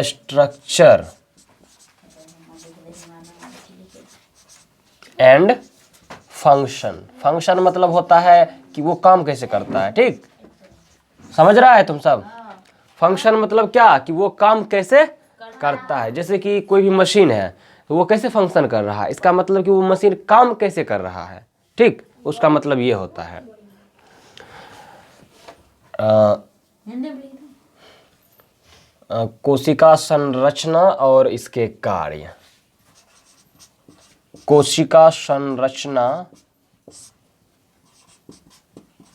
Structure and function. Function मतलब होता है कि वो काम कैसे करता है, ठीक, समझ रहा है तुम सब। फंक्शन मतलब क्या, कि वो काम कैसे करता है। जैसे कि कोई भी मशीन है तो वो कैसे फंक्शन कर रहा है, इसका मतलब कि वो मशीन काम कैसे कर रहा है, ठीक, उसका मतलब ये होता है। कोशिका संरचना और इसके कार्य। कोशिका संरचना,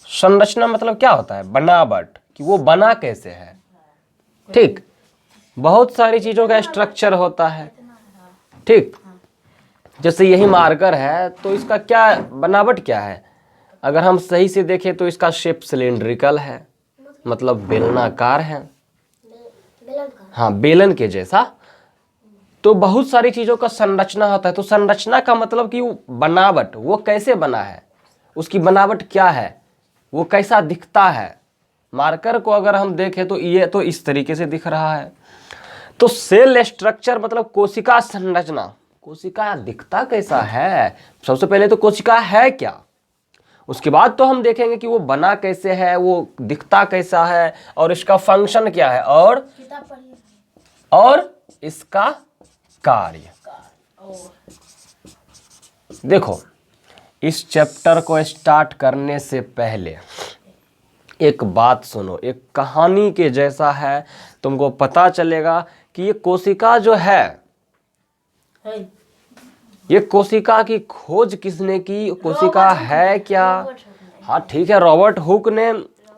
संरचना मतलब क्या होता है, बनावट, कि वो बना कैसे है, ठीक। बहुत सारी चीजों का स्ट्रक्चर होता है, ठीक। जैसे यही मार्कर है तो इसका क्या बनावट क्या है, अगर हम सही से देखें तो इसका शेप सिलेंड्रिकल है, मतलब बेलनाकार है, हाँ बेलन के जैसा। तो बहुत सारी चीजों का संरचना होता है। तो संरचना का मतलब कि वो बनावट, वो कैसे बना है, उसकी बनावट क्या है, वो कैसा दिखता है। मार्कर को अगर हम देखें तो ये तो इस तरीके से दिख रहा है। तो सेल स्ट्रक्चर मतलब कोशिका संरचना, कोशिका दिखता कैसा है। सबसे पहले तो कोशिका है क्या, उसके बाद तो हम देखेंगे कि वो बना कैसे है, वो दिखता कैसा है, और इसका फंक्शन क्या है, और इसका कार्य। देखो, इस चैप्टर को स्टार्ट करने से पहले एक बात सुनो, एक कहानी के जैसा है, तुमको पता चलेगा कि ये कोशिका जो है, ये कोशिका की खोज किसने की, कोशिका है क्या। हाँ ठीक है, रॉबर्ट हुक ने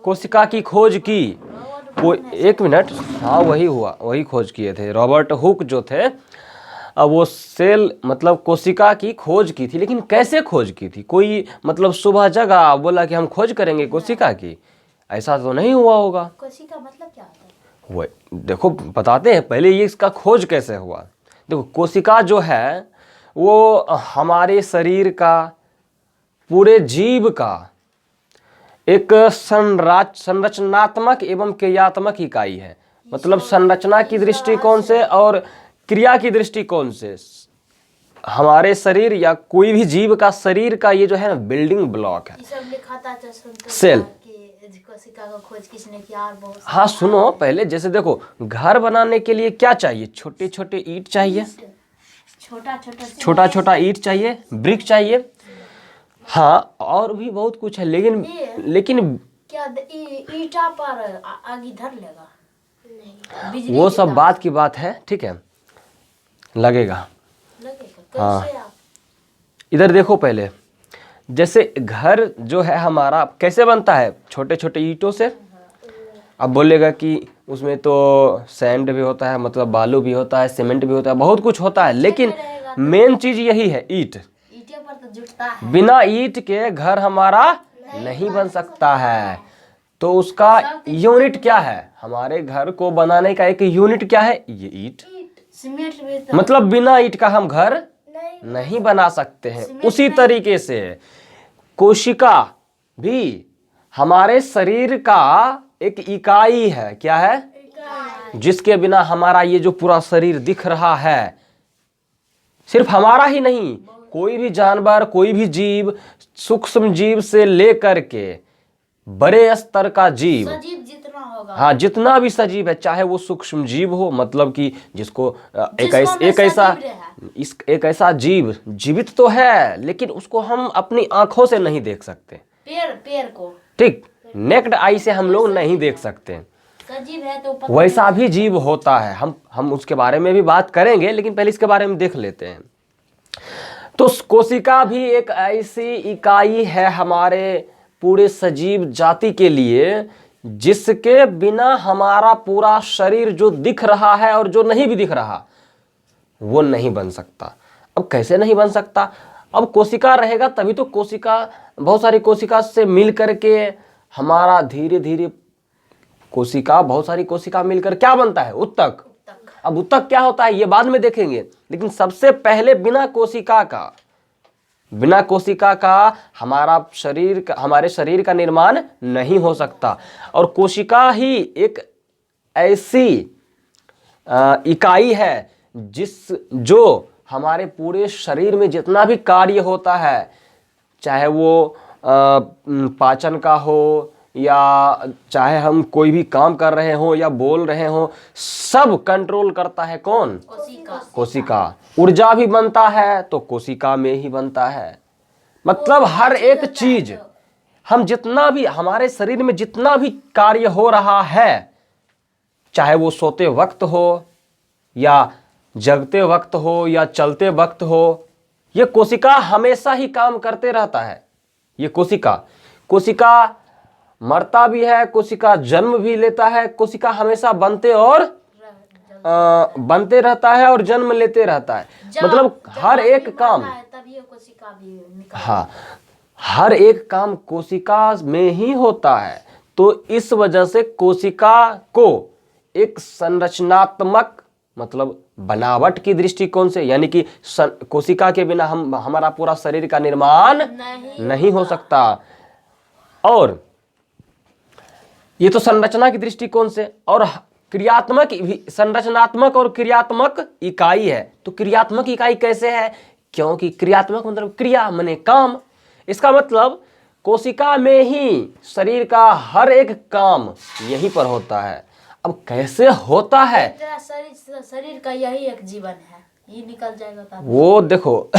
कोशिका की खोज की। कोई एक मिनट, हाँ वही हुआ, वही खोज किए थे रॉबर्ट हुक जो थे। अब वो सेल मतलब कोशिका की खोज की थी, लेकिन कैसे खोज की थी, कोई मतलब सुबह जगा बोला कि हम खोज करेंगे कोशिका की, ऐसा तो नहीं हुआ होगा। कोशिका मतलब क्या होता है, वो देखो बताते हैं, पहले ये इसका खोज कैसे हुआ। देखो, कोशिका जो है वो हमारे शरीर का, पूरे जीव का एक संरचनात्मक एवं क्रियात्मक इकाई है। मतलब संरचना की दृष्टिकोण से और क्रिया की दृष्टिकोण से हमारे शरीर या कोई भी जीव का शरीर का ये जो है ना बिल्डिंग ब्लॉक है। सब लिखा था सेल कोशिका का खोज किसने किया, और बहुत हाँ सुनो पहले, जैसे देखो घर बनाने के लिए क्या चाहिए, छोटे छोटे ईंट चाहिए, छोटा छोटा ईंट चाहिए, ब्रिक चाहिए, हाँ और भी बहुत कुछ है, लेकिन क्या ईटा पर आग इधर लेगा, नहीं वो सब बात की बात है, ठीक है, लगेगा। हाँ इधर देखो पहले, जैसे घर जो है हमारा कैसे बनता है, छोटे छोटे ईंटों से। अब बोलेगा कि उसमें तो सैंड भी होता है, मतलब बालू भी होता है, सीमेंट भी होता है, बहुत कुछ होता है, लेकिन मेन चीज यही है, ईंट। पर तो जुटता है, बिना ईंट के घर हमारा नहीं बन सकता है। तो उसका यूनिट क्या है, हमारे घर को बनाने का एक यूनिट क्या है, ये ईंट। सीमेंट भी तो मतलब बिना ईंट का हम घर नहीं बना सकते हैं। उसी तरीके से कोशिका भी हमारे शरीर का एक इकाई है, क्या है, जिसके बिना हमारा ये जो पूरा शरीर दिख रहा है, सिर्फ हमारा ही नहीं, कोई भी जानवर, कोई भी जीव, सूक्ष्म जीव से लेकर के बड़े स्तर का जीव, सजीव जितना होगा, हाँ जितना भी सजीव है, चाहे वो सूक्ष्म जीव हो, मतलब कि जिसको एक ऐसा जीव जीवित तो है, लेकिन उसको हम अपनी आंखों से नहीं देख सकते, पेड़ को, ठीक, नेक्ड आई से हम लोग नहीं देख सकते। सजीव है तो वैसा भी जीव होता है, हम उसके बारे में भी बात करेंगे, लेकिन पहले इसके बारे में देख लेते हैं। तो कोशिका भी एक ऐसी इकाई है हमारे पूरे सजीव जाति के लिए, जिसके बिना हमारा पूरा शरीर जो दिख रहा है और जो नहीं भी दिख रहा, वो नहीं बन सकता। अब कैसे नहीं बन सकता, अब कोशिका रहेगा तभी तो, कोशिका बहुत सारी कोशिका से मिल करके हमारा धीरे धीरे कोशिका, बहुत सारी कोशिका मिलकर क्या बनता है, उत्तक। अब उत्तक क्या होता है ये बाद में देखेंगे, लेकिन सबसे पहले बिना कोशिका का हमारे शरीर का निर्माण नहीं हो सकता। और कोशिका ही एक ऐसी इकाई है जो हमारे पूरे शरीर में जितना भी कार्य होता है, चाहे वो पाचन का हो या चाहे हम कोई भी काम कर रहे हो या बोल रहे हो, सब कंट्रोल करता है कौन? कोशिका। ऊर्जा भी बनता है तो कोशिका में ही बनता है। मतलब हर एक चीज, हम जितना भी हमारे शरीर में जितना भी कार्य हो रहा है, चाहे वो सोते वक्त हो या जगते वक्त हो या चलते वक्त हो, ये कोशिका हमेशा ही काम करते रहता है। ये कोशिका मरता भी है, कोशिका जन्म भी लेता है, कोशिका हमेशा बनते रहता है और जन्म लेते रहता है। मतलब हर एक काम, हाँ, हर एक काम कोशिका में ही होता है। तो इस वजह से कोशिका को एक संरचनात्मक, मतलब बनावट की दृष्टिकोण से, यानी कि कोशिका के बिना हमारा पूरा शरीर का निर्माण नहीं हो सकता। और ये तो संरचना की दृष्टिकोण से, और क्रियात्मक भी, संरचनात्मक और क्रियात्मक इकाई है। तो क्रियात्मक इकाई कैसे है? क्योंकि क्रियात्मक मतलब क्रिया माने काम। इसका मतलब कोशिका में ही शरीर का हर एक काम यहीं पर होता है। अब कैसे होता है? शरीर का यही एक जीवन है, ये निकल जाएगा वो देखो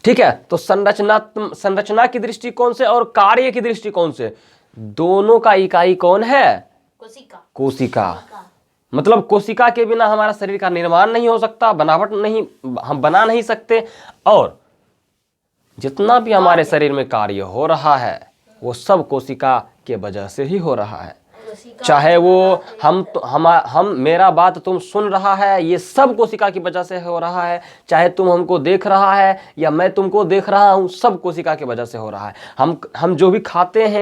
ठीक है। तो संरचना की दृष्टिकोण से और कार्य की दृष्टिकोण से दोनों का इकाई कौन है? कोशिका। मतलब कोशिका के बिना हमारा शरीर का निर्माण नहीं हो सकता, बनावट नहीं, हम बना नहीं सकते। और जितना भी हमारे शरीर में कार्य हो रहा है वो सब कोशिका के वजह से ही हो रहा है। चाहे वो हम मेरा बात तुम सुन रहा है, ये सब कोशिका की वजह से हो रहा है। चाहे तुम हमको देख रहा है या मैं तुमको देख रहा हूँ, सब कोशिका की वजह से हो रहा है। हम जो भी खाते हैं